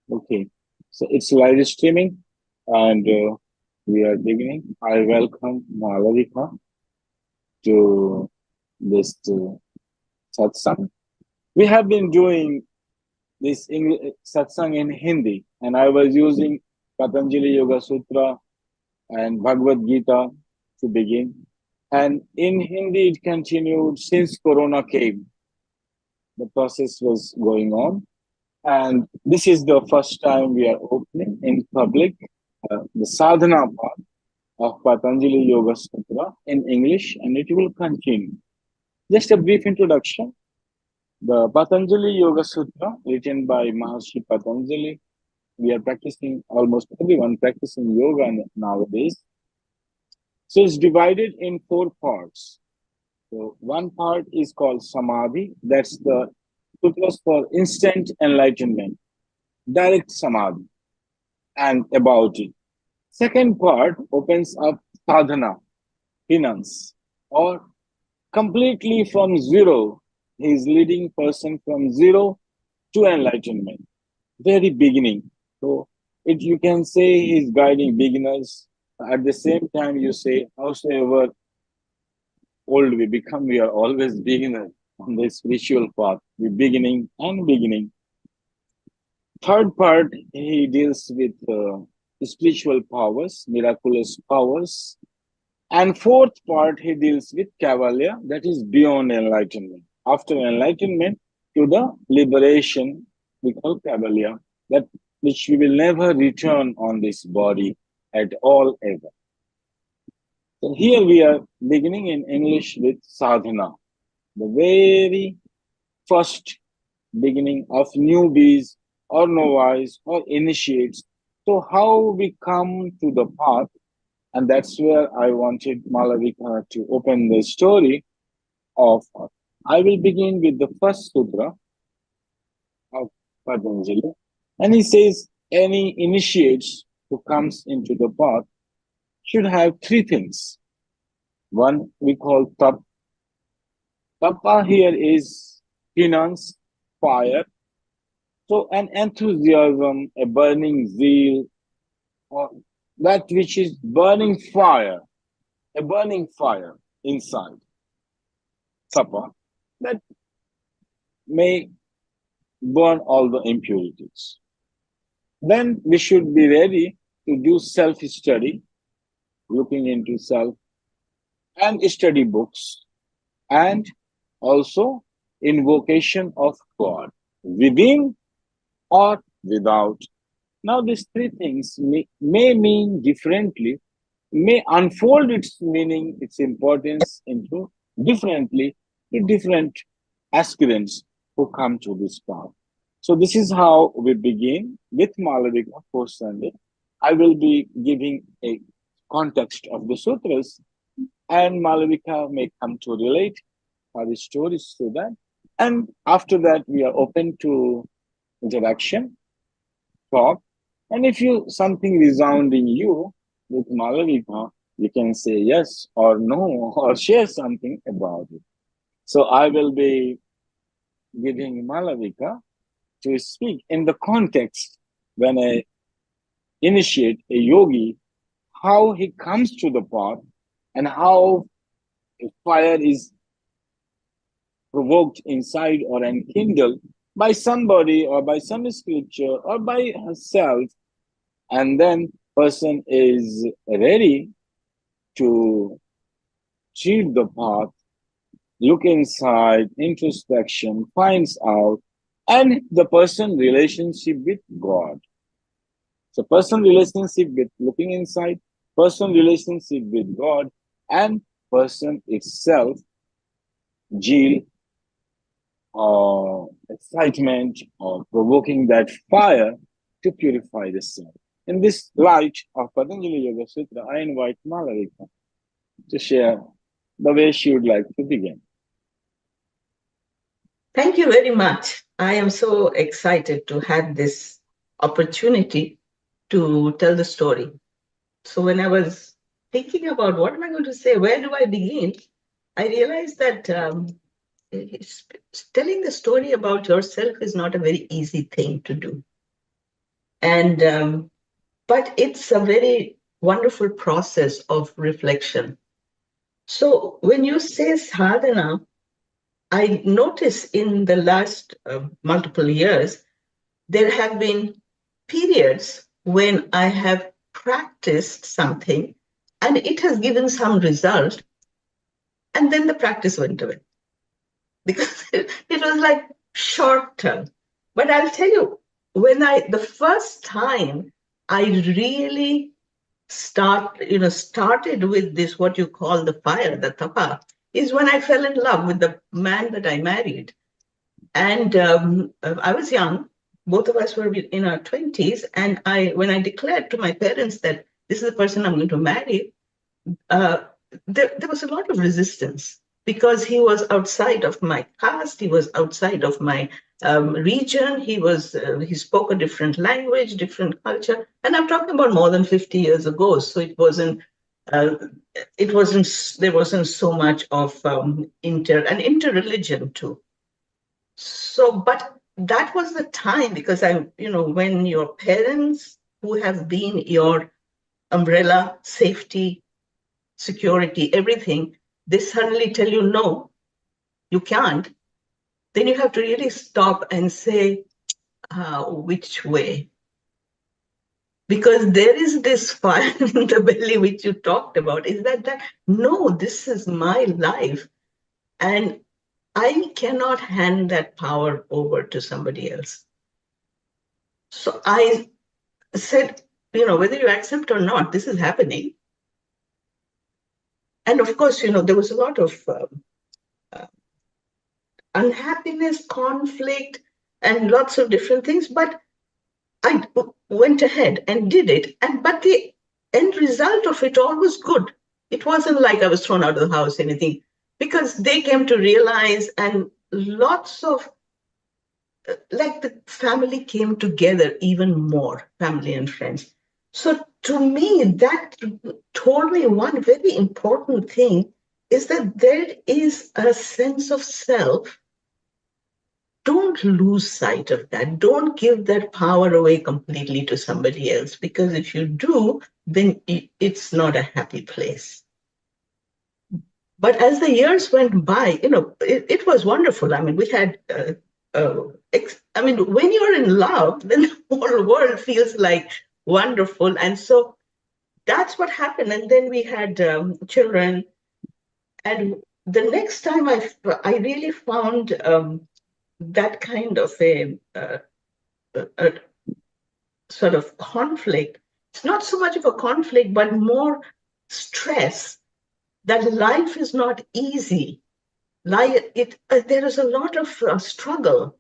Okay, so it's live streaming and we are beginning. I welcome Malabika to this satsang. We have been doing this satsang in Hindi, and I was using Patanjali Yoga Sutra and Bhagavad Gita to begin. And in Hindi, it continued since Corona came. The process was going on. And this is the first time we are opening in public the sadhana part of Patanjali Yoga Sutra in English, and it will continue. Just a brief introduction. The Patanjali Yoga Sutra, written by Maharishi Patanjali, we are practicing, almost everyone practicing yoga nowadays. So it's divided in four parts. So one part is called Samadhi, that's the sutras for instant enlightenment, direct Samadhi, and about it. Second part opens up sadhana, penance, or completely from zero. He is leading person from zero to enlightenment, very beginning. So it you can say he's guiding beginners. At the same time, you say, howsoever old we become, we are always beginners on the spiritual path. We beginning and beginning. Third part, he deals with spiritual powers, miraculous powers. And fourth part, he deals with Kavalia, that is beyond enlightenment. After enlightenment to the liberation, we call Kavalia, that which we will never return on this body at all ever. So here we are beginning in English with sadhana, the very first beginning of newbies or novice or initiates. So how we come to the path, and that's where I wanted Malabika to open the story of. I will begin with the first sutra of Patanjali, and he says any initiates who comes into the path should have three things. One we call tap. Tapa here is penance, fire. So an enthusiasm, a burning zeal, or that which is burning fire, a burning fire inside. Tapa, that may burn all the impurities. Then we should be ready to do self-study, looking into self, and study books, and also invocation of God within or without. Now, these three things may mean differently, may unfold its meaning, its importance into differently to different aspirants who come to this path. So this is how we begin with Malabika for Sunday. I will be giving a context of the sutras, and Malabika may come to relate the stories to that. And after that, we are open to interaction, talk, and if you something resounding you with Malabika, you can say yes or no or share something about it. So I will be giving Malabika to speak in the context when I initiate a yogi, how he comes to the path and how fire is provoked inside or enkindled by somebody or by some scripture or by herself, and then person is ready to achieve the path, look inside, introspection, finds out, and the person relationship with God. So person relationship with looking inside, person relationship with God, and person itself, zeal or excitement or provoking that fire to purify the self. In this light of Patanjali Yoga Sutra, I invite Malabika to share the way she would like to begin. Thank you very much. I am so excited to have this opportunity to tell the story. So when I was thinking about what am I going to say, where do I begin, I realized that telling the story about yourself is not a very easy thing to do. And but it's a very wonderful process of reflection. So when you say sadhana, I notice in the last multiple years, there have been periods when I have practiced something and it has given some result, and then the practice went away because it was like short term. But I'll tell you, the first time I really started with this, what you call the fire, the tapa, is when I fell in love with the man that I married. And I was young. Both of us were in our 20s. And when I declared to my parents that this is the person I'm going to marry, uh, there was a lot of resistance because he was outside of my caste, he was outside of my region, he spoke a different language, different culture, and I'm talking about more than 50 years ago. So uh, there wasn't so much of interreligion too. So, but that was the time because when your parents who have been your umbrella, safety, security, everything, they suddenly tell you, no, you can't, then you have to really stop and say, which way? Because there is this fire in the belly, which you talked about, is that no, this is my life. And I cannot hand that power over to somebody else. So I said, whether you accept or not, this is happening. And of course, there was a lot of uh, unhappiness, conflict, and lots of different things. But I went ahead and did it. But the end result of it all was good. It wasn't like I was thrown out of the house, anything, because they came to realize, and lots of like the family came together even more, family and friends. So to me, that told me one very important thing is that there is a sense of self. Don't lose sight of that. Don't give that power away completely to somebody else, because if you do, then it's not a happy place. But as the years went by, it was wonderful. I mean, we had, when you're in love, then the whole world feels like wonderful. And so that's what happened. And then we had children. And the next time I really found that kind of a sort of conflict. It's not so much of a conflict, but more stress that life is not easy. There is a lot of struggle.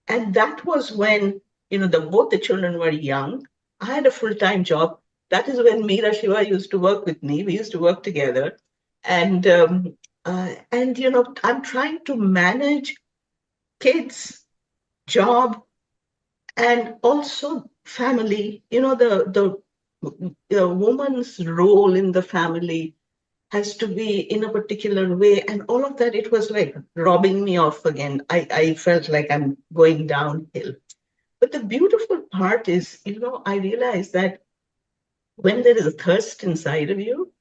And that was when, both the children were young. I had a full-time job. That is when Meera Shiva used to work with me. We used to work together. And I'm trying to manage kids, job, and also family. The woman's role in the family has to be in a particular way, and all of that, it was like robbing me off again. I felt like I'm going downhill. But the beautiful part is, I realized that when there is a thirst inside of you,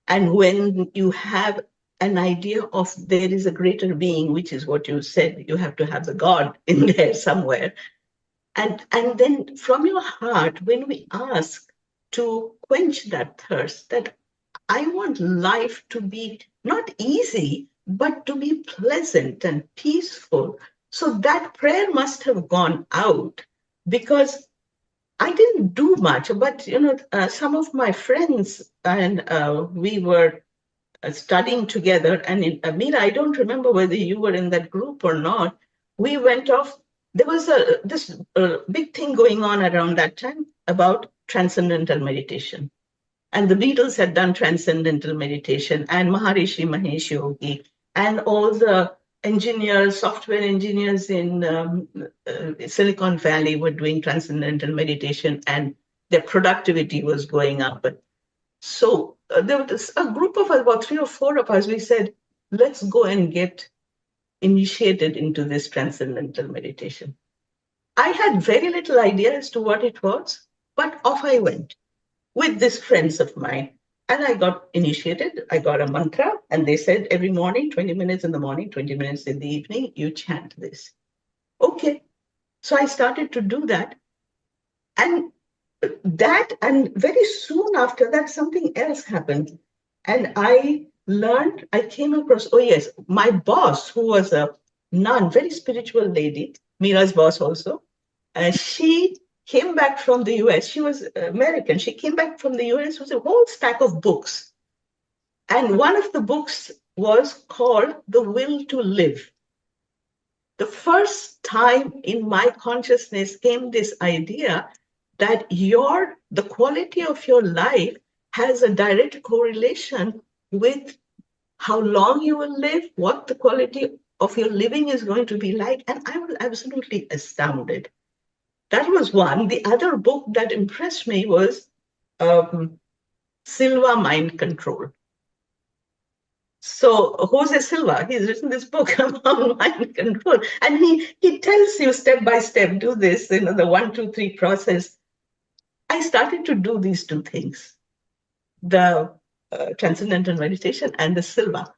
and when you have an idea of there is a greater being, which is what you said, you have to have the God in there somewhere. And then from your heart, when we ask to quench that thirst, that I want life to be not easy, but to be pleasant and peaceful. So that prayer must have gone out because I didn't do much, but some of my friends and we were studying together. And in Amira, I don't remember whether you were in that group or not. We went off. There was this big thing going on around that time about transcendental meditation. And the Beatles had done transcendental meditation, and Maharishi Mahesh Yogi, and all the engineers, software engineers in Silicon Valley were doing transcendental meditation, and their productivity was going up. So there was a group of us, about 3 or 4 of us, we said, let's go and get initiated into this transcendental meditation. I had very little idea as to what it was, but off I went with these friends of mine. And I got initiated. I got a mantra, and they said every morning, 20 minutes in the morning, 20 minutes in the evening, you chant this. Okay. So I started to do that. And and very soon after that, something else happened. And I came across, oh, yes, my boss, who was a nun, very spiritual lady, Mira's boss also, she came back from the US. She was American. She came back from the US with a whole stack of books. And one of the books was called The Will to Live. The first time in my consciousness came this idea that the quality of your life has a direct correlation with how long you will live, what the quality of your living is going to be like. And I was absolutely astounded. That was one. The other book that impressed me was Silva Mind Control. So Jose Silva, he's written this book about mind control, and he tells you step by step, do this, the 1, 2, 3 process. I started to do these two things, the transcendental meditation and the Silva.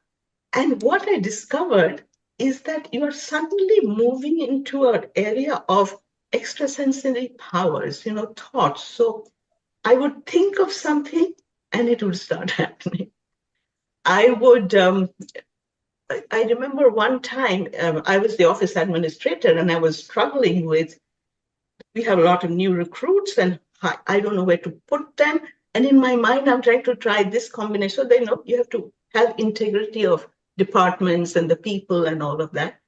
And what I discovered is that you are suddenly moving into an area of extrasensory powers, thoughts. So I would think of something and it would start happening. I would I remember one time I was the office administrator and I was struggling with, we have a lot of new recruits and I don't know where to put them. And in my mind, I'm trying to try this combination. So they know you have to have integrity of departments and the people and all of that.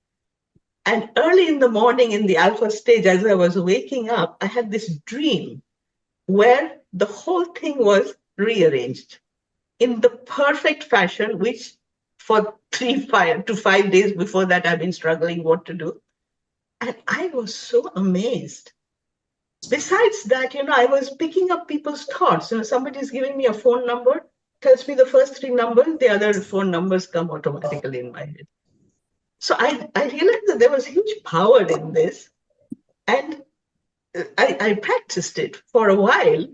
And early in the morning in the alpha stage, as I was waking up, I had this dream where the whole thing was rearranged in the perfect fashion, which for 5 days before that, I've been struggling what to do. And I was so amazed. Besides that, I was picking up people's thoughts. Somebody's giving me a phone number, tells me the first 3 numbers, the other phone numbers come automatically in my head. So I realized that there was huge power in this. And I practiced it for a while.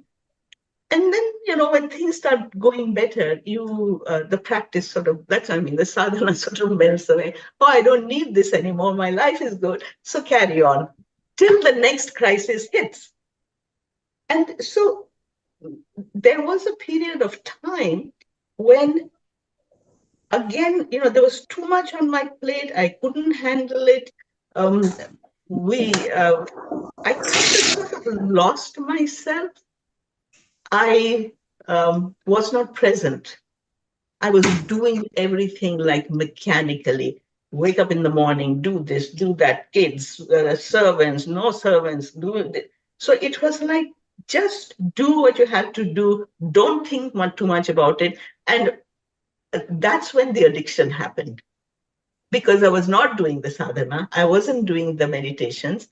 And then, when things start going better, the practice sort of, the sadhana sort of melts away. Oh, I don't need this anymore. My life is good. So carry on till the next crisis hits. And so there was a period of time when, again, there was too much on my plate. I couldn't handle it. I kind of sort of lost myself. I was not present. I was doing everything like mechanically. Wake up in the morning, do this, do that, kids, servants, no servants, do it. So it was like, just do what you have to do. Don't think too much about it. And that's when the addiction happened. Because I was not doing the sadhana, I wasn't doing the meditations.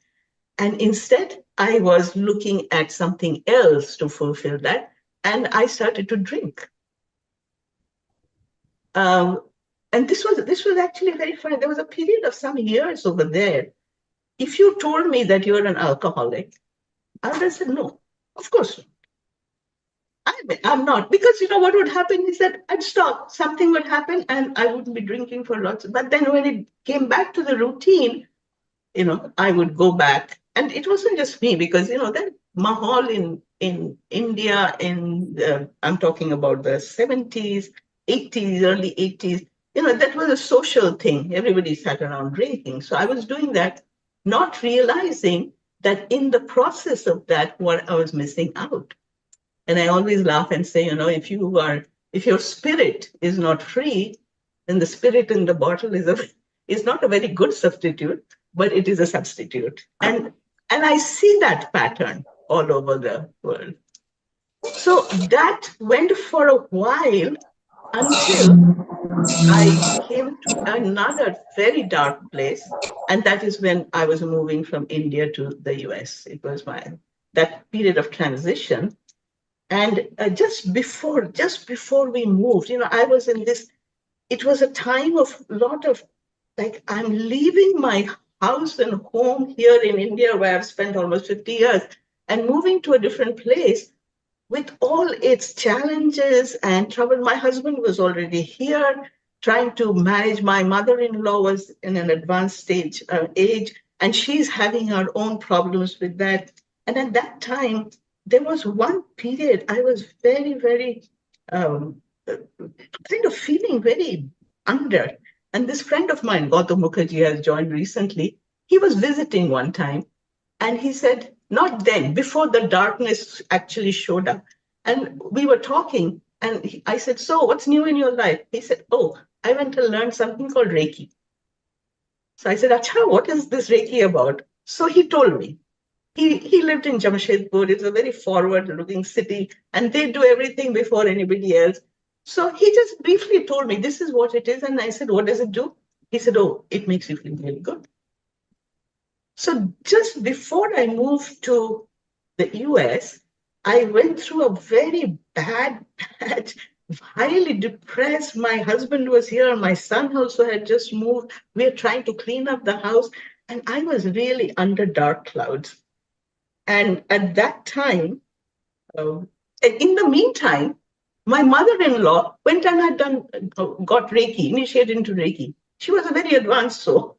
And instead, I was looking at something else to fulfill that. And I started to drink. And this was actually very funny. There was a period of some years over there. If you told me that you're an alcoholic, I would have said, no, of course not. I'm not. Because what would happen is that I'd stop. Something would happen and I wouldn't be drinking for lots. But then when it came back to the routine, I would go back. And it wasn't just me, because, that mahal in India, I'm talking about the 70s, 80s, early 80s, that was a social thing. Everybody sat around drinking. So I was doing that, not realizing that in the process of that, what I was missing out. And I always laugh and say, if your spirit is not free, then the spirit in the bottle is not a very good substitute, but it is a substitute. And I see that pattern all over the world. So that went for a while until I came to another very dark place. And that is when I was moving from India to the US. It was that period of transition. And just before we moved, I was in this, it was a time of a lot of, like, I'm leaving my house and home here in India, where I've spent almost 50 years, and moving to a different place with all its challenges and trouble. My husband was already here trying to manage. My mother-in-law was in an advanced age, and she's having her own problems with that. And at that time, there was one period I was very, very um, kind of feeling very under. And this friend of mine, Gautam Mukherjee, has joined recently. He was visiting one time and he said, not then, before the darkness actually showed up. And we were talking, and I said, so what's new in your life? He said, oh, I went to learn something called Reiki. So I said, Acha, what is this Reiki about? So he told me. He lived in Jamshedpur. It's a very forward-looking city, and they do everything before anybody else. So he just briefly told me, this is what it is. And I said, what does it do? He said, oh, it makes you feel really good. So just before I moved to the US, I went through a very bad patch, highly depressed. My husband was here. My son also had just moved. We were trying to clean up the house. And I was really under dark clouds. And at that time, in the meantime, my mother-in-law went and had got Reiki, initiated into Reiki. She was a very advanced soul.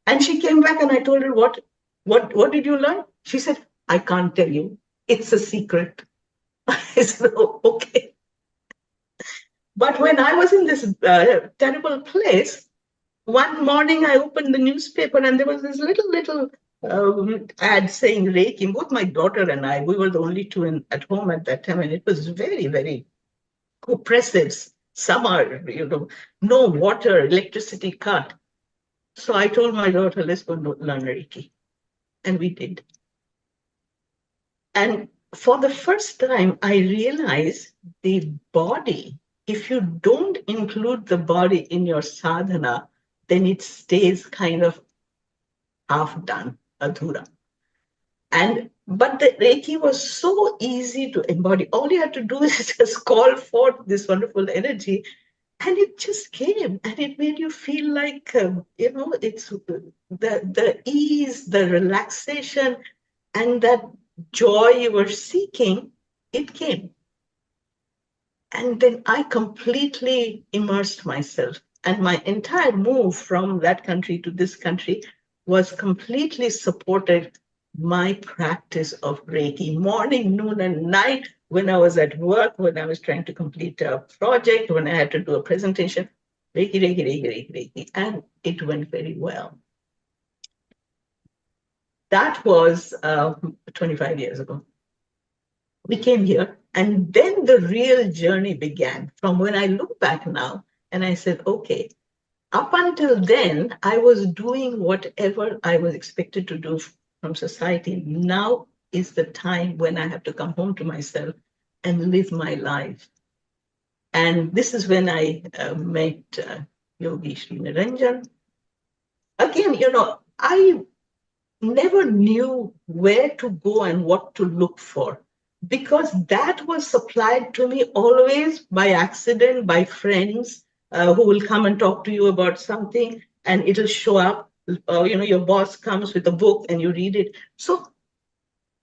And she came back and I told her, what did you learn? She said, I can't tell you. It's a secret. I said, oh, okay. But when I was in this terrible place, one morning I opened the newspaper and there was this little ad saying Reiki. Both my daughter and I, we were the only two at home at that time, and it was very, very oppressive. Summer, no water, electricity cut. So I told my daughter, let's go learn Reiki. And we did. And for the first time, I realized the body, if you don't include the body in your sadhana, then it stays kind of half done, adhura. But the Reiki was so easy to embody. All you had to do is just call forth this wonderful energy, and it just came, and it made you feel like it's the ease, the relaxation, and that joy you were seeking. It came, and then I completely immersed myself, and my entire move from that country to this country was completely supported my practice of Reiki, morning, noon, and night, when I was at work, when I was trying to complete a project, when I had to do a presentation, Reiki, Reiki, Reiki, Reiki, Reiki, and it went very well. That was 25 years ago. We came here, and then the real journey began from when I look back now, and I said, okay, up until then, I was doing whatever I was expected to do from society. Now is the time when I have to come home to myself and live my life. And this is when I met Yogi Shri Niranjan. Again, I never knew where to go and what to look for, because that was supplied to me always by accident, by friends who will come and talk to you about something, and it'll show up. Your boss comes with a book and you read it. So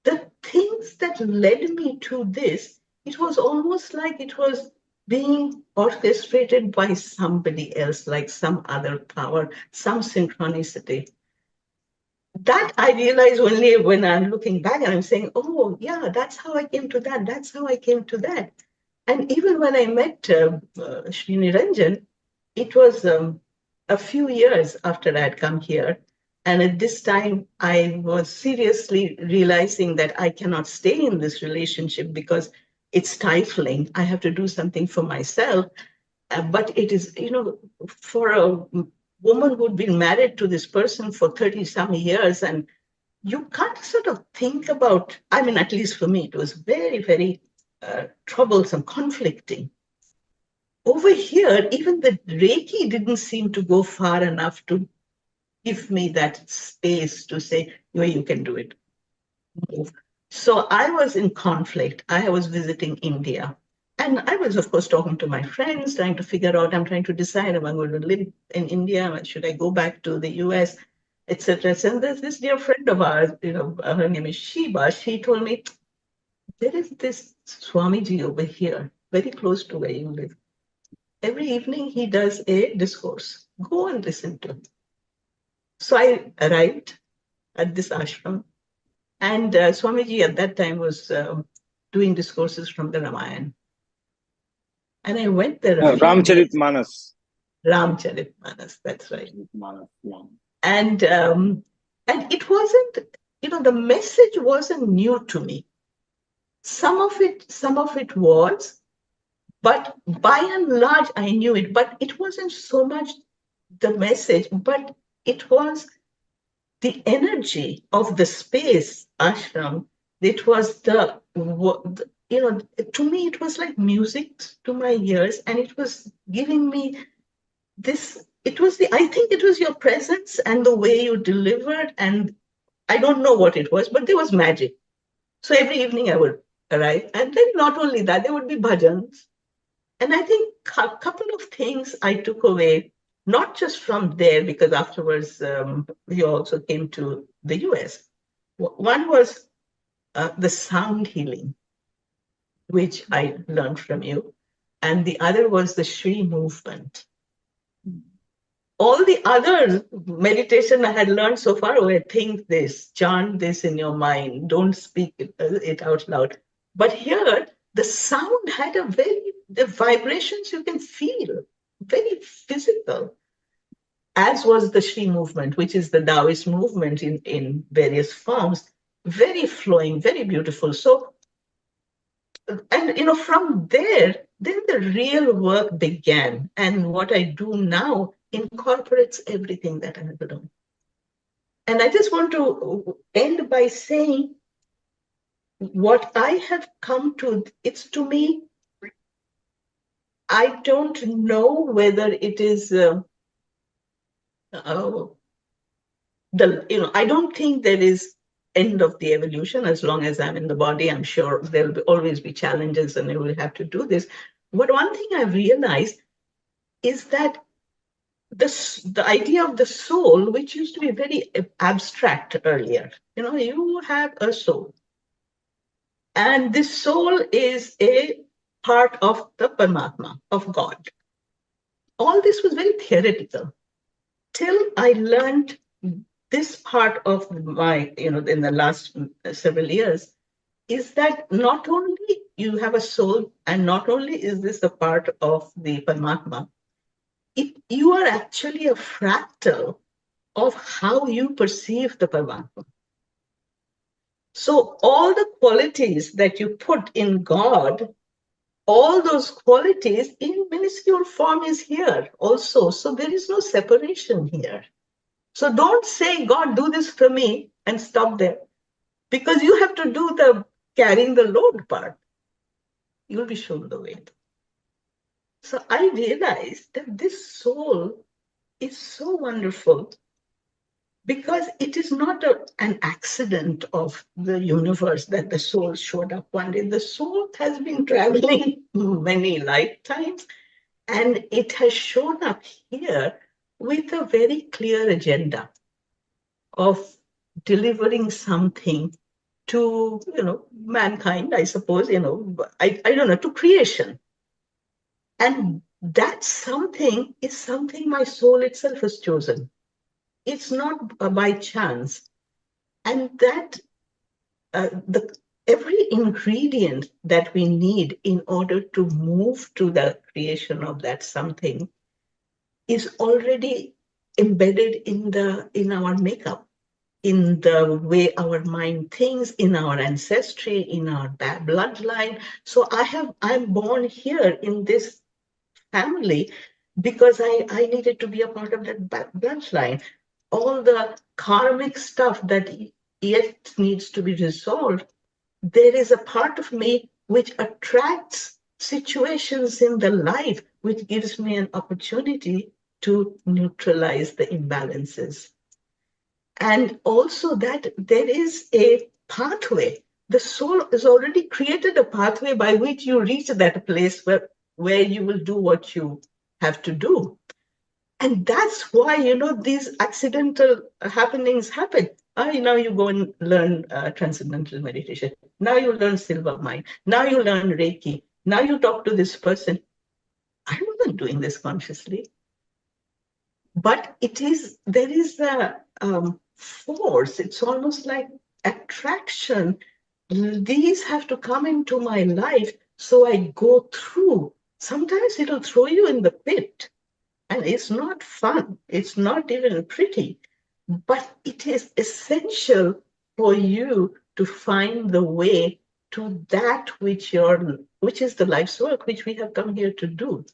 the things that led me to this, it was almost like it was being orchestrated by somebody else, like some other power, some synchronicity. That I realize only when I'm looking back and I'm saying, oh, yeah, that's how I came to that. That's how I came to that. And even when I met Shri Niranjan, it was a few years after I had come here. And at this time, I was seriously realizing that I cannot stay in this relationship because it's stifling. I have to do something for myself. But it is, for a woman who'd been married to this person for 30 some years, and you can't sort of think about, I mean, at least for me, it was very, very troublesome, conflicting. Over here, even the Reiki didn't seem to go far enough to give me that space to say, well, you can do it. Move. So I was in conflict. I was visiting India. And I was, of course, talking to my friends, trying to figure out, I'm trying to decide, am I going to live in India? Should I go back to the US? etc. And there's this dear friend of ours, her name is Shiba. She told me, there is this Swamiji over here, very close to where you live. Every evening he does a discourse. Go and listen to him. So I arrived at this ashram, and Swamiji at that time was doing discourses from the Ramayana. And I went there a few Ramcharit days. Manas. Ramcharitmanas, that's right. Manas, yeah. And it wasn't, the message wasn't new to me. Some of it was, but by and large I knew it. But it wasn't so much the message, but it was the energy of the space ashram. It was to me it was like music to my ears, and it was giving me this. I think it was your presence and the way you delivered, and I don't know what it was, but there was magic. So every evening I would arrive, and then not only that, there would be bhajans. And I think a couple of things I took away, not just from there, because afterwards we also came to the US. One was the sound healing, which I learned from you, and the other was the Shri movement. All the other meditation I had learned so far were think this, chant this in your mind, don't speak it out loud. But here, the sound had the vibrations you can feel, very physical, as was the Shri movement, which is the Taoist movement in various forms, very flowing, very beautiful. So, and from there, then the real work began. And what I do now incorporates everything that I have learned. And I just want to end by saying what I have come to, it's to me, I don't know whether it is I don't think there is end of the evolution. As long as I'm in the body, I'm sure there'll always be challenges and I will have to do this. But one thing I've realized is that the idea of the soul, which used to be very abstract earlier, you have a soul. And this soul is a part of the Paramatma, of God. All this was very theoretical till I learned this part of my, in the last several years, is that not only you have a soul, and not only is this a part of the Paramatma, you are actually a fractal of how you perceive the Paramatma. So all the qualities that you put in God, all those qualities in minuscule form is here also. So there is no separation here. So don't say, God, do this for me, and stop there. Because you have to do the carrying the load part. You'll be shown the way. So I realized that this soul is so wonderful because it is not an accident of the universe that the soul showed up one day. The soul has been traveling many lifetimes, and it has shown up here with a very clear agenda of delivering something to mankind, I suppose, I don't know, to creation. And that something is something my soul itself has chosen. It's not by chance. And that every ingredient that we need in order to move to the creation of that something is already embedded in our makeup, in the way our mind thinks, in our ancestry, in our bloodline. So I'm born here in this family because I needed to be a part of that bloodline. All the karmic stuff that yet needs to be resolved, there is a part of me which attracts situations in the life which gives me an opportunity to neutralize the imbalances. And also that there is a pathway. The soul has already created a pathway by which you reach that place where you will do what you have to do. And that's why, these accidental happenings happen. Now you go and learn transcendental meditation. Now you learn silver mind. Now you learn Reiki. Now you talk to this person. I wasn't doing this consciously, but there is a force. It's almost like attraction. These have to come into my life, so I go through. Sometimes it'll throw you in the pit, and it's not fun. It's not even pretty, but it is essential for you to find the way to that which is the life's work, which we have come here to do.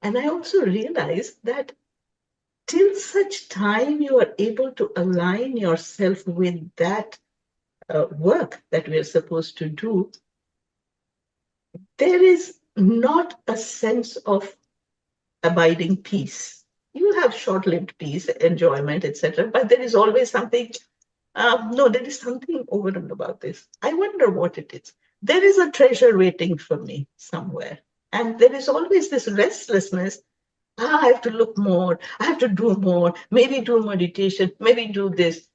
And I also realized that till such time you are able to align yourself with that work that we are supposed to do, there is not a sense of abiding peace. You have short-lived peace, enjoyment, etc., but there is always something. No, there is something over and about this. I wonder what it is. There is a treasure waiting for me somewhere, and there is always this restlessness. I have to look more. I have to do more. Maybe do meditation. Maybe do this.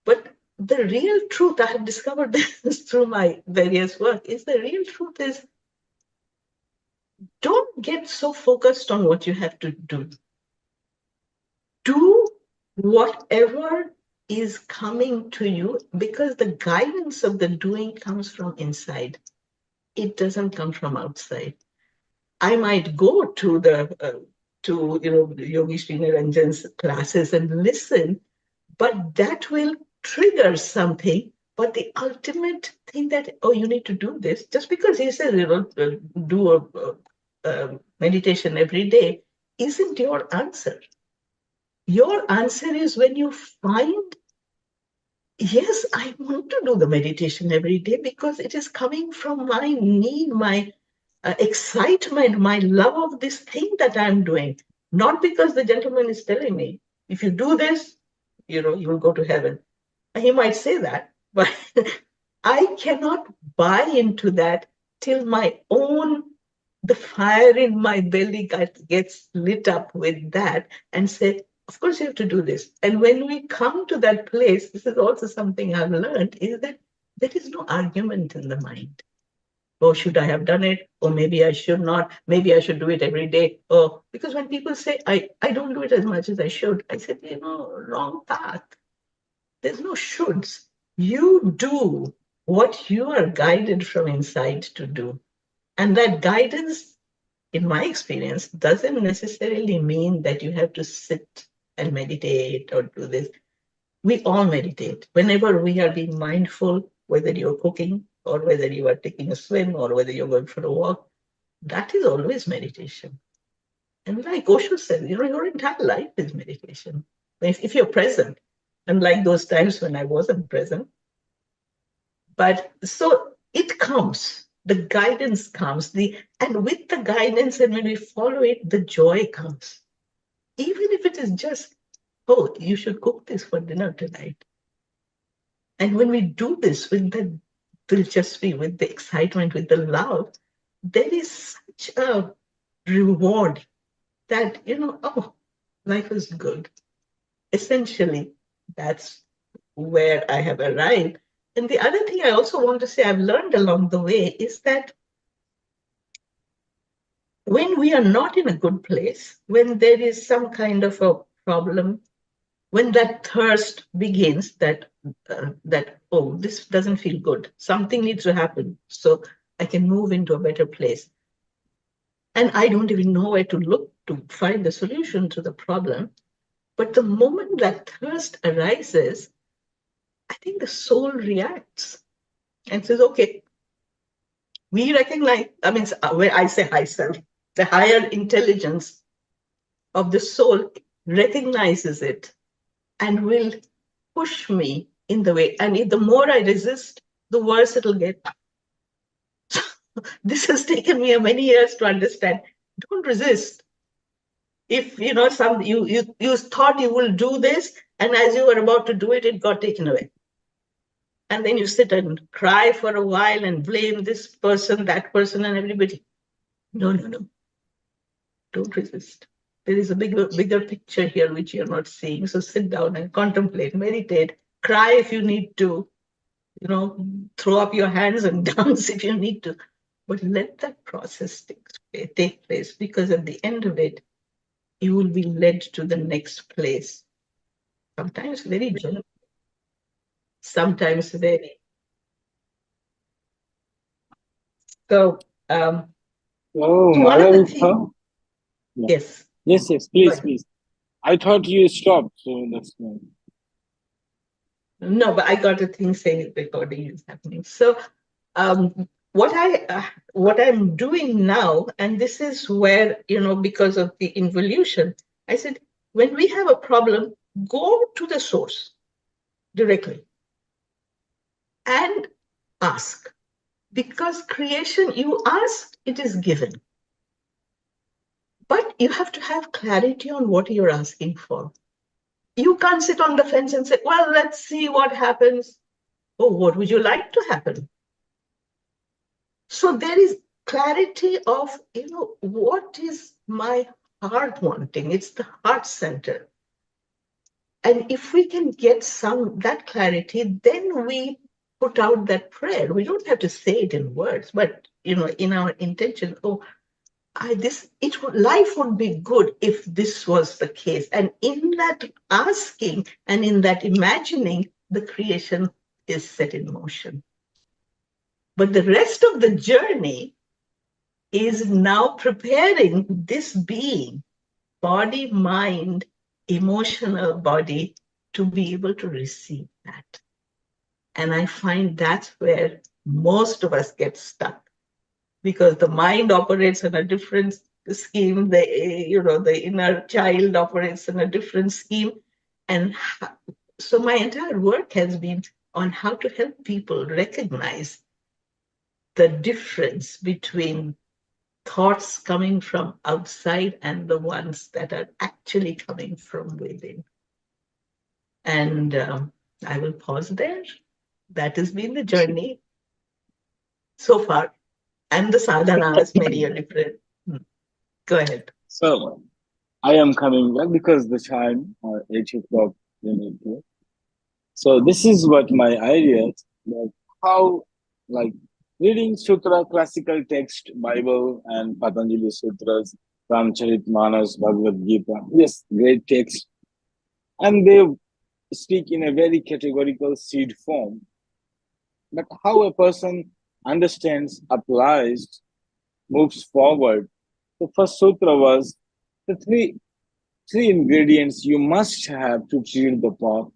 But the real truth, I have discovered this through my various work, is the real truth is don't get so focused on what you have to do. Do whatever is coming to you, because the guidance of the doing comes from inside. It doesn't come from outside. I might go to Yogi Shri Niranjan's classes and listen, but that will trigger something. But the ultimate thing that, oh, you need to do this, just because he says, do a meditation every day, isn't your answer. Your answer is when you find, yes, I want to do the meditation every day because it is coming from my need, my excitement, my love of this thing that I'm doing. Not because the gentleman is telling me, if you do this, you will go to heaven. He might say that, but I cannot buy into that till the fire in my belly gets lit up with that and say, of course you have to do this. And when we come to that place, this is also something I've learned, is that there is no argument in the mind. Oh, should I have done it? Or maybe I should not. Maybe I should do it every day. Oh, because when people say, I don't do it as much as I should, I said, wrong path. There's no shoulds. You do what you are guided from inside to do. And that guidance, in my experience, doesn't necessarily mean that you have to sit and meditate or do this. We all meditate. Whenever we are being mindful, whether you're cooking or whether you are taking a swim or whether you're going for a walk, that is always meditation. And like Osho said, your entire life is meditation. If you're present, unlike those times when I wasn't present. But so it comes, the guidance comes, and with the guidance, and when we follow it, the joy comes. Even if it is just, oh, you should cook this for dinner tonight. And when we do this with the dilchasvi, with the excitement, with the love, there is such a reward that, oh, life is good. Essentially, that's where I have arrived. And the other thing I also want to say I've learned along the way is that when we are not in a good place, when there is some kind of a problem, when that thirst begins, that oh, this doesn't feel good, something needs to happen so I can move into a better place, and I don't even know where to look to find the solution to the problem. But the moment that thirst arises, I think the soul reacts and says, okay, we recognize, where I say high self, the higher intelligence of the soul recognizes it and will push me in the way. And if the more I resist, the worse it'll get. This has taken me many years to understand. Don't resist. If you thought you will do this, and as you were about to do it, it got taken away. And then you sit and cry for a while and blame this person, that person, and everybody. No. Don't resist. There is a bigger picture here which you're not seeing. So sit down and contemplate, meditate, cry if you need to, throw up your hands and dance if you need to. But let that process take place, because at the end of it, you will be led to the next place. Sometimes very gentle, sometimes very. So, Oh, so one of the Malabika. things, Yeah. yes, Yes, yes, please, but please. I thought you stopped, so that's fine. no, but I got a thing saying recording is happening. So, what I'm doing now, and this is where, because of the involution, I said, when we have a problem, go to the source directly and ask. Because creation, you ask, it is given. But you have to have clarity on what you're asking for. You can't sit on the fence and say, well, let's see what happens. Oh, what would you like to happen? So there is clarity of, what is my heart wanting? It's the heart center. And if we can get that clarity, then we put out that prayer. We don't have to say it in words, but in our intention, life would be good if this was the case. And in that asking and in that imagining, the creation is set in motion. But the rest of the journey is now preparing this being, body, mind, emotional body, to be able to receive that. And I find that's where most of us get stuck, because the mind operates in a different scheme. The inner child operates in a different scheme. And so my entire work has been on how to help people recognize the difference between thoughts coming from outside and the ones that are actually coming from within. And I will pause there. That has been the journey so far. And the sadhanas, many are different. Go ahead. So, I am coming back because the time, 8 o'clock, here. So, this is what my idea is, that how, like, reading Sutra, classical text, Bible, and Patanjali Sutras, Ramcharitmanas, Bhagavad Gita. Yes, great text. And they speak in a very categorical seed form. But how a person understands, applies, moves forward. The first sutra was the three ingredients you must have to treat the path.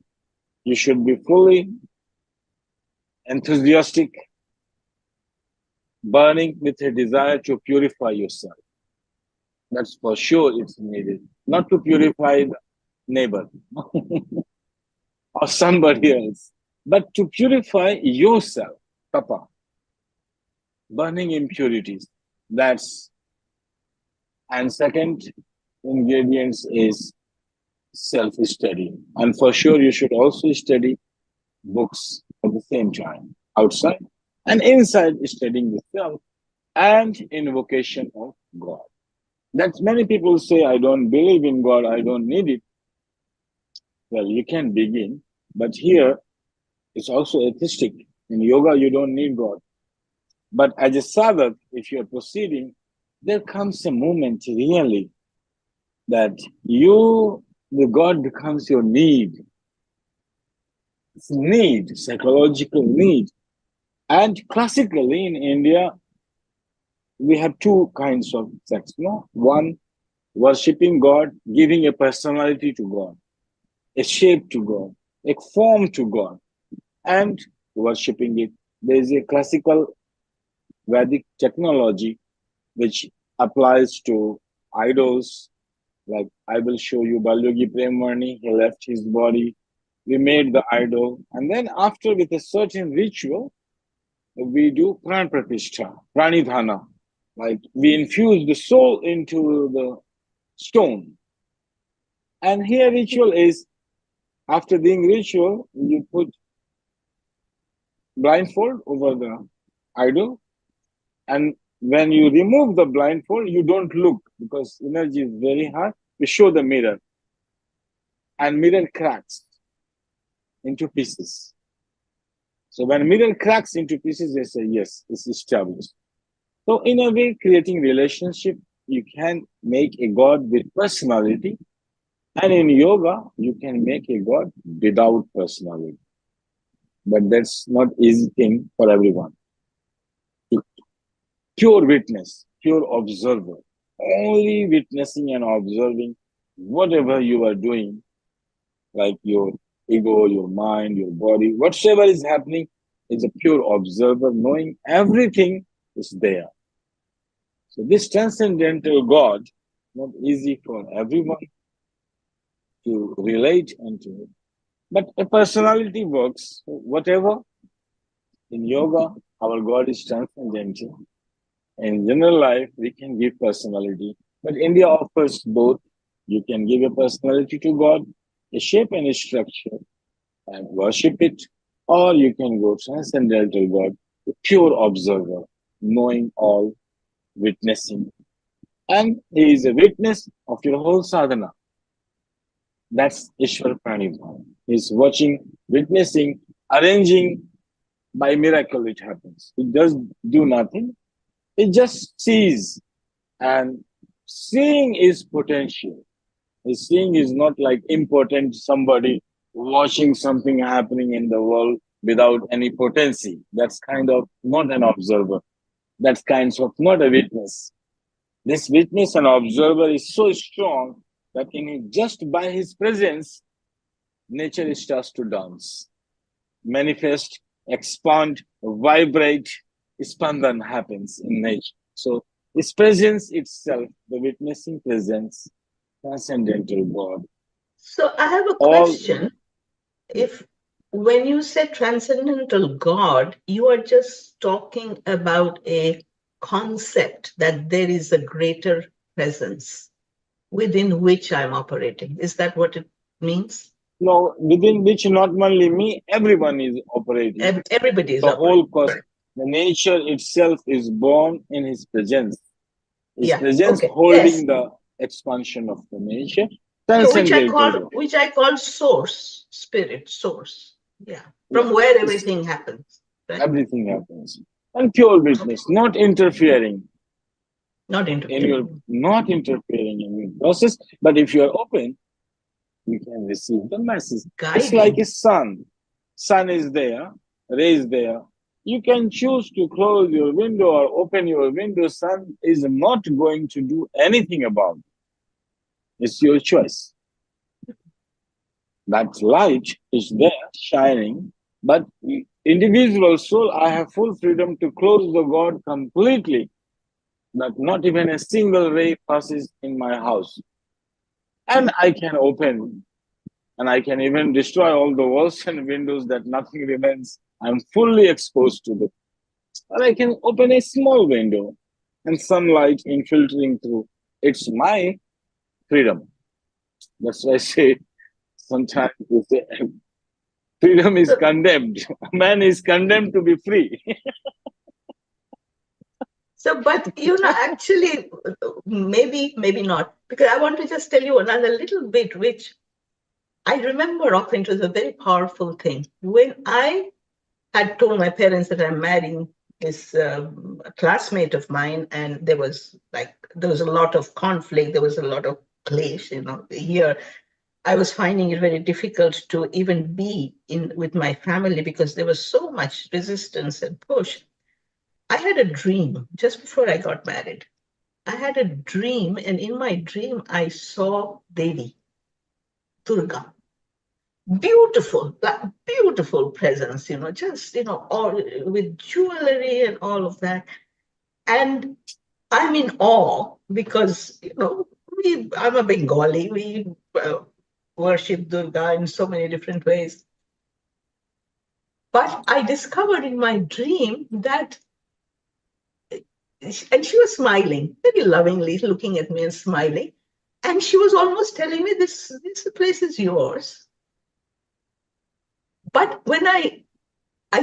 You should be fully enthusiastic, burning with a desire to purify yourself. That's for sure it's needed. Not to purify the neighbor or somebody else, but to purify yourself. Tapa, burning impurities. That's, and second ingredients is self-study. And for sure, you should also study books at the same time, outside and inside, studying the self and invocation of God. That's many people say, I don't believe in God, I don't need it. Well, you can begin, but here it's also atheistic. In yoga, you don't need God. But as a sadhak, if you're proceeding, there comes a moment really that the God becomes your need. It's need, psychological need. And classically in India, we have two kinds of sects. No? One, worshipping God, giving a personality to God, a shape to God, a form to God, and worshipping it. There is a classical Vedic technology which applies to idols. Like I will show you Balyogi Premvarni, he left his body, we made the idol, and then after with a certain ritual, we do pran pratishtha, pranidhana. Like we infuse the soul into the stone. And here ritual is, after doing ritual, you put blindfold over the idol. And when you remove the blindfold, you don't look because energy is very high. we show the mirror, and mirror cracks into pieces. So when mirror cracks into pieces, they say, yes, it's established. So in a way, creating relationship, you can make a God with personality. And in yoga, you can make a God without personality. But that's not easy thing for everyone. Pure witness, pure observer, only witnessing and observing whatever you are doing, like your ego, your mind, your body, whatsoever is happening, is a pure observer, knowing everything is there. So this transcendental God, not easy for everyone to relate and to, but a personality works. So whatever in yoga, our God is transcendental. In general life, we can give personality, but India offers both. You can give a personality to God, a shape and a structure, and worship it, or you can go transcendental God, a pure observer, knowing all, witnessing, and he is a witness of your whole sadhana. That's Ishwar Pranidhana. He's watching, witnessing, arranging. By miracle, it happens. It does do nothing. It just sees, and seeing is potential. Seeing is not like important somebody watching something happening in the world without any potency. That's kind of not an observer. That's kind of not a witness. This witness and observer is so strong that in just by his presence, nature starts to dance, manifest, expand, vibrate. Spandan happens in nature. So his presence itself, the witnessing presence, transcendental God. So I have a All question. If when you say transcendental God, you are just talking about a concept that there is a greater presence within which I'm operating. Is that what it means? no, within which not only me, everyone is operating. Everybody is The whole operating. cause, Correct. the nature itself is born in his presence. His Yeah. presence Okay. Yes. holding the expansion of the nature, Yeah, transcendental God. which I call source, spirit, source. Yeah. Yeah, From where it's, everything happens. Right? everything happens. And pure Okay. witness, not interfering Not in your, interfering. not interfering in your process, but if you are open, you can receive the message. It's like a Guiding. sun. Sun is there, rays there. You can choose to close your window or open your window. Sun is not going to do anything about it. It's your choice. That light is there, shining, but individual soul, I have full freedom to close the God completely, that not even a single ray passes in my house. And I can open, and I can even destroy all the walls and windows that nothing remains. I'm fully exposed to it. Or I can open a small window and sunlight infiltrating through. It's my freedom. That's why I say sometimes we say freedom is So, condemned. Man is condemned to be free. but actually, maybe not, because I want to just tell you another little bit, which I remember often. It was a very powerful thing. When I had told my parents that I'm marrying this classmate of mine, and there was a lot of conflict, there was a lot of clash. Here I was finding it very difficult to even be in with my family because there was so much resistance and push. I had a dream just before I got married. I had a dream, and in my dream, I saw Devi, Durga. Beautiful, like beautiful presence, just, all with jewelry and all of that. And I'm in awe because, I'm a Bengali. We worship Durga in so many different ways. But I discovered in my dream that, and she was smiling, very lovingly looking at me and smiling. And she was almost telling me, this place is yours. But when I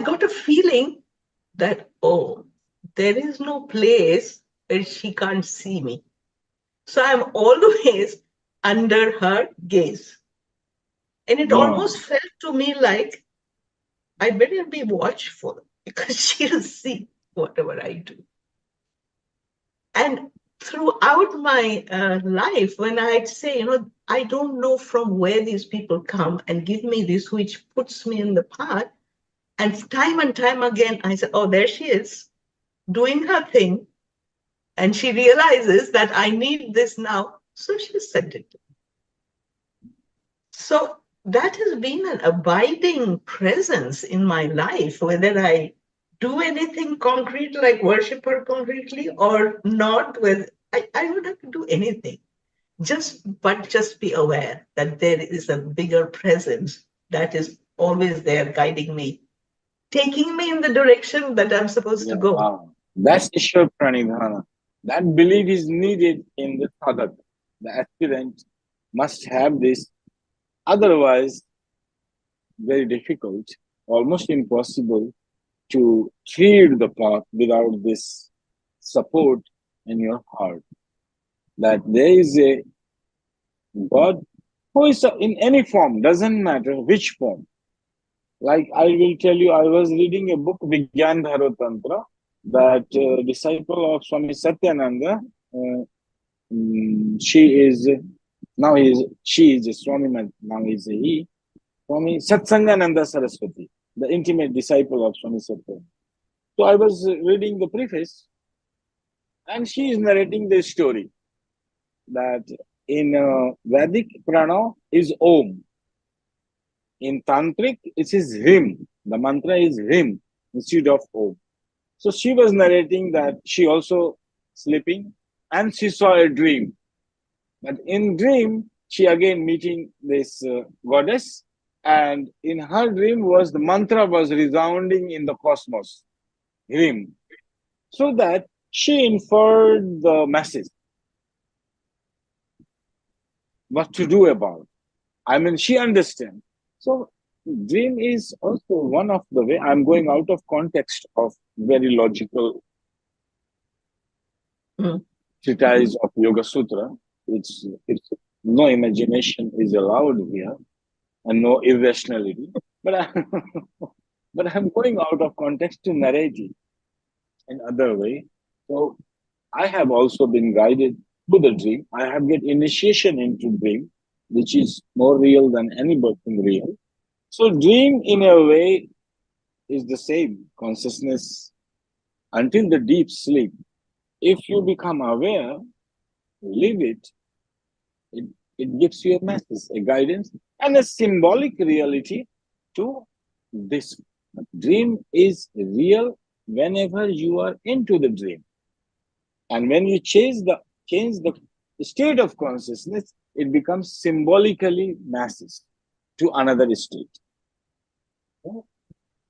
got a feeling that, oh, there is no place where she can't see me. So I'm always under her gaze. And it almost No. felt to me like I better be watchful because she'll see whatever I do. And throughout my life, when I'd say, I don't know from where these people come and give me this, which puts me in the path. And time again, I said, oh, there she is doing her thing. And she realizes that I need this now. So she sent it. So that has been an abiding presence in my life, whether I do anything concrete like worship her concretely or not, with I don't have to do anything. Just be aware that there is a bigger presence that is always there guiding me, taking me in the direction that I'm supposed to Yeah, go. wow. That's Ishwar Pranidhana. That belief is needed in the sadhak. The aspirant must have this, otherwise, very difficult, almost impossible to clear the path without this support in your heart. That there is a God who is in any form, doesn't matter which form. Like I will tell you, I was reading a book, Vigyan Tantra, that disciple of Swami Satyananda, uh, she is now she is a Swami, now is a he, Swami Satsangananda Saraswati, the intimate disciple of Swami Satyananda. So I was reading the preface, and she is narrating the story that in Vedic prana is Om. In Tantric, it is Him. The mantra is Him instead of Om. So she was narrating that she also sleeping and she saw a dream. But in dream, she again meeting this goddess, and in her dream was the mantra was resounding in the cosmos, Him. So that she inferred the message, what to do about. I mean, she understands. So dream is also one of the way. I'm going out of context of very logical Mm. treatise of Yoga Sutra. It's no imagination is allowed here and no irrationality. But but I'm going out of context to narrate it in other way. So I have also been guided to the dream. I have get initiation into dream, which is more real than anything real. So dream in a way is the same consciousness until the deep sleep. If you become aware, live it, it, it gives you a message, a guidance, and a symbolic reality to this. Dream is real whenever you are into the dream. And when you change the state of consciousness, it becomes symbolically massive to another state.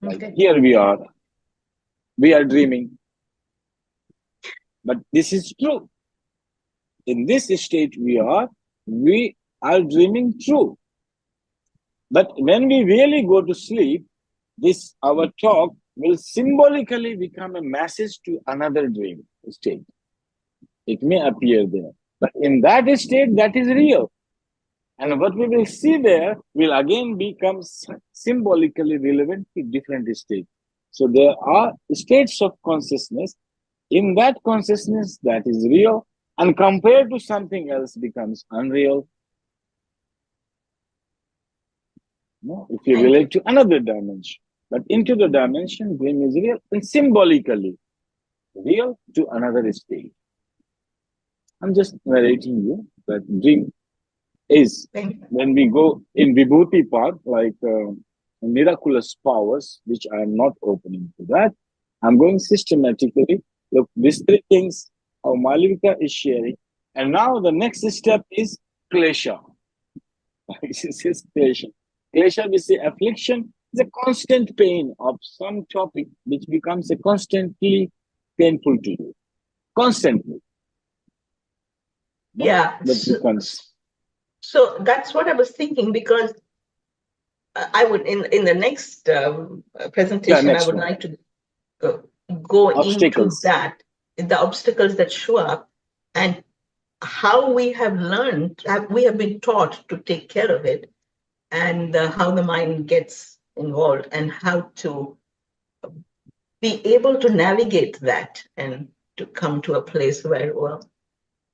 Like Okay. here we are dreaming, but this is true. In this state we are dreaming true. But when we really go to sleep, this our talk will symbolically become a message to another dream state. It may appear there, but in that state, that is real. And what we will see there will again become symbolically relevant to different states. So there are states of consciousness. In that consciousness, that is real, and compared to something else becomes unreal. No? If you Thank you. relate to another dimension, but into the dimension, dream is real and symbolically real to another state. I'm just narrating you that dream is Thank you. when we go in Vibhuti part, like miraculous powers, which I am not opening to that. I'm going systematically. Look, these three things how Malabika is sharing. And now the next step is klesha. This is klesha. Klesha, we say affliction is a constant pain of some topic which becomes a constantly painful to you. Constantly. No? Yeah. That becomes. So that's what I was thinking, because I would in the next Yeah, presentation I next would one. like to go into Obstacles. that, the obstacles that show up, and how we have learned, we have been taught to take care of it, and how the mind gets involved, and how to be able to navigate that and to come to a place where, well,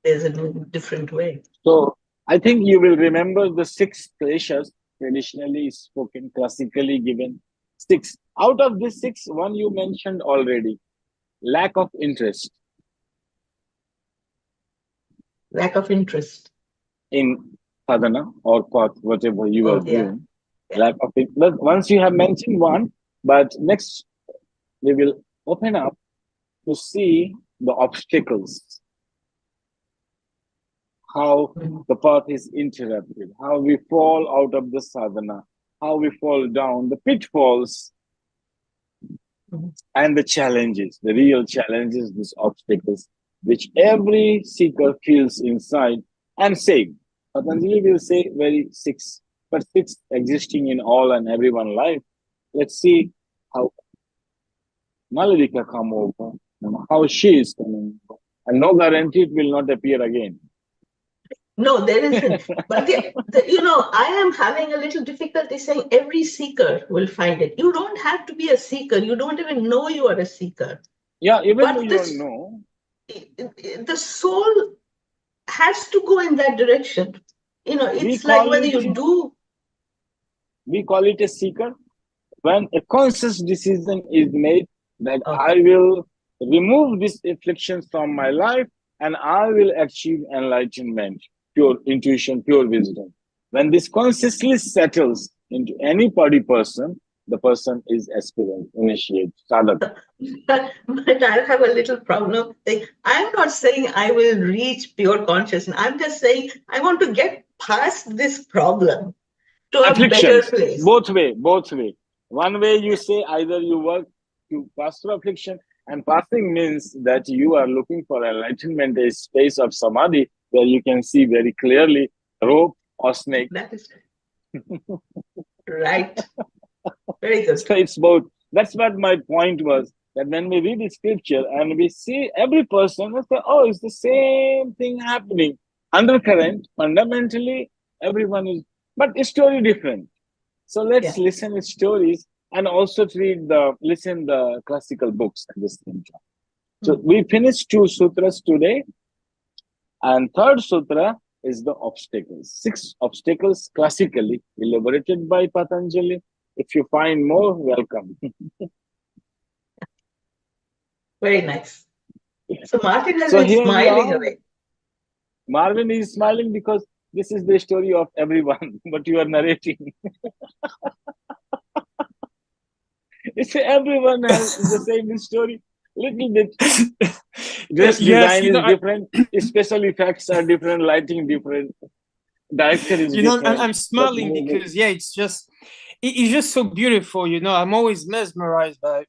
there's a different way. So I think you will remember the six kleshas traditionally spoken, classically given. Six. Out of these six, one you mentioned already, lack of interest Lack of interest. in sadhana or path, whatever you are Oh, yeah. doing. Yeah. Lack of it. But once you have mentioned one, but next we will open up to see the obstacles, how Mhm. the path is interrupted, how we fall out of the sadhana, how we fall down, the pitfalls Mhm. and the challenges, the real challenges, these obstacles, which every seeker feels inside and saying. Patanjali will say very six, but six existing in all and everyone life. Let's see how Malabika come over and how she is coming over. And no guarantee it will not appear again. No, there isn't. But I am having a little difficulty saying every seeker will find it. You don't have to be a seeker. You don't even know you are a seeker. Yeah, even though But you don't know, the soul has to go in that direction. we It's like call whether it you do. we call it a seeker when a conscious decision is made that I Okay. will remove these afflictions from my life and I will achieve enlightenment, pure intuition, pure wisdom. When this consciously settles into any body person, the person is aspirant, initiate, sadhak. But I have a little problem. I'm not saying I will reach pure consciousness. I'm just saying I want to get past this problem to a better Afflictions, place. both way. One way you say either you work to pass through affliction, and passing means that you are looking for enlightenment, a space of samadhi where you can see very clearly rope or snake. That is right. Very good. So it's both. That's what my point was. That when we read the scripture and we see every person, we say, oh, it's the same thing happening. Undercurrent, fundamentally, everyone is, but it's story different. So let's Yeah. listen to stories and also to read listen the classical books at the same time. So Mm. we finished two sutras today, and third sutra is the obstacles. Six obstacles classically elaborated by Patanjali. If you find more, welcome. Very nice. So Martin has So been here we smiling are. away. Marvin is smiling because this is the story of everyone, but you are narrating. It's everyone has the same story. Little bit dress Yes, design is different, special effects are different, lighting different, director is different, I'm but smiling movie. because it's just so beautiful. I'm always mesmerized by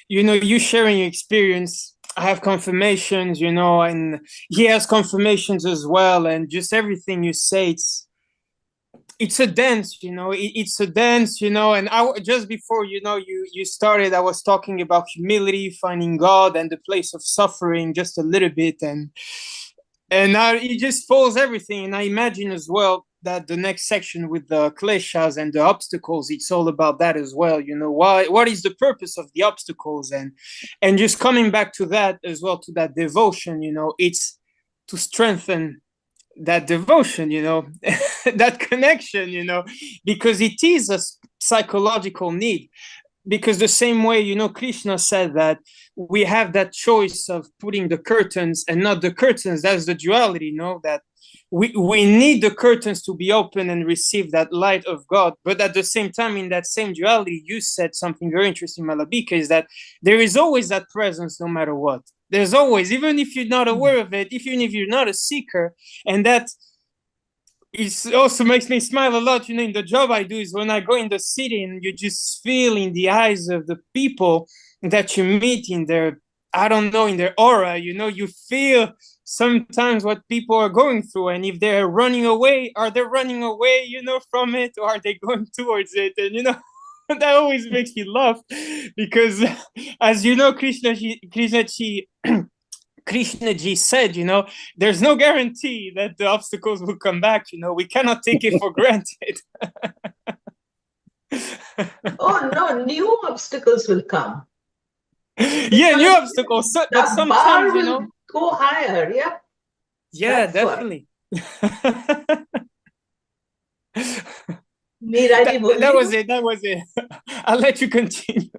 you sharing your experience. I have confirmations, and he has confirmations as well, and just everything you say, it's a dance, it's a dance, and just before you started, I was talking about humility, finding God, and the place of suffering just a little bit, and now it just follows everything. And I imagine as well that the next section with the kleshas and the obstacles, it's all about that as well. What is the purpose of the obstacles, and just coming back to that as well, to that devotion, it's to strengthen that devotion, that connection, because it is a psychological need. Because the same way, Krishna said that we have that choice of putting the curtains and not the curtains. That's the duality, that we need the curtains to be open and receive that light of God. But at the same time, in that same duality, you said something very interesting, Malabika, is that there is always that presence no matter what. There's always, even if you're not aware of it, even if you're not a seeker, and that it also makes me smile a lot. In the job I do is when I go in the city and you just feel in the eyes of the people that you meet in their, I don't know, in their aura, you feel sometimes what people are going through. And if they're running away, are they running away, from it, or are they going towards it? And, that always makes me laugh because, as you know, Krishna, she Krishna ji said, there's no guarantee that the obstacles will come back. We cannot take it for granted. Oh no, new obstacles will come. Yeah, new obstacles. But The bar sometimes, will go higher. Yeah. Yeah, That's definitely. Meera ji, That was it. That was it. I'll let you continue.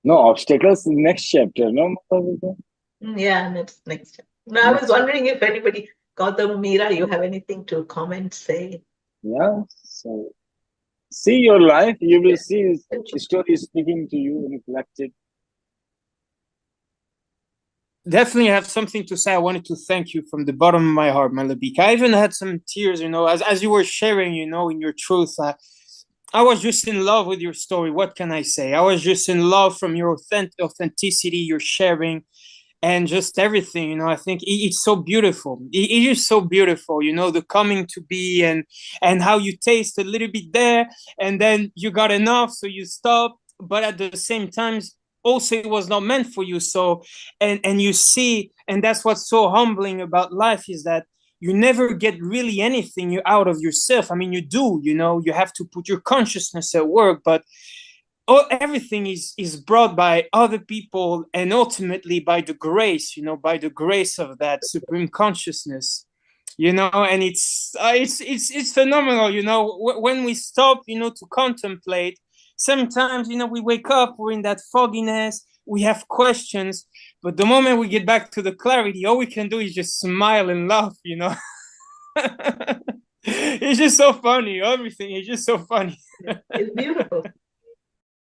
No, obstacles in next chapter, no, Malabika? Yeah, next. Now, I was wondering if anybody, Gautam, Meera, you have anything to comment, say? Yeah, so see your life, you will see the story speaking to you, reflected. Definitely have something to say. I wanted to thank you from the bottom of my heart, Malabika. I even had some tears, as you were sharing, in your truth. I was just in love with your story. What can I say? I was just in love from your authenticity, your sharing, and just everything. I think it's so beautiful. It is so beautiful. The coming to be, and how you taste a little bit there, and then you got enough, so you stop. But at the same time, also it was not meant for you. So, and you see, and that's what's so humbling about life, is that you never get really anything out of yourself. I mean, you do. You have to put your consciousness at work, but everything is brought by other people, and ultimately by the grace, by the grace of that supreme consciousness, and it's phenomenal. When we stop, to contemplate, sometimes, we wake up, we're in that fogginess, we have questions, but the moment we get back to the clarity, all we can do is just smile and laugh. It's just so funny. Everything is just so funny. It's beautiful.